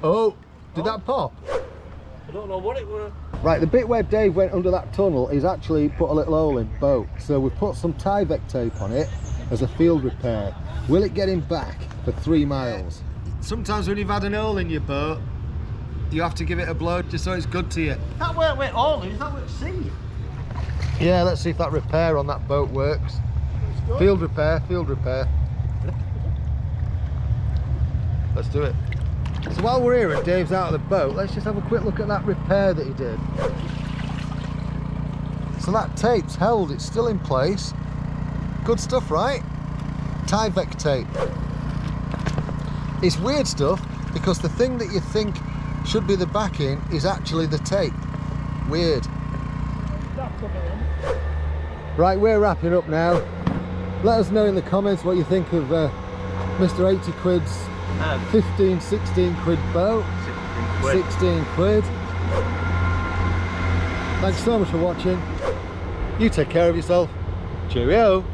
Oh, did that pop? I don't know what it were. Right, the bit where Dave went under that tunnel is actually put a little hole in boat. So we've put some Tyvek tape on it as a field repair. Will it get him back for 3 miles? Sometimes when you've had an hole in your boat, you have to give it a blow just so it's good to you. That weren't with all is that with sea? Yeah, let's see if that repair on that boat works. Field repair, field repair. Let's do it. So while we're here and Dave's out of the boat, let's just have a quick look at that repair that he did. So that tape's held, it's still in place. Good stuff, right? Tyvek tape. It's weird stuff because the thing that you think should be the backing is actually the tape. Weird. Right, we're wrapping up now. Let us know in the comments what you think of Mr. 80 Quid's 15, 16 quid boat. 16 quid. Thanks so much for watching. You take care of yourself. Cheerio.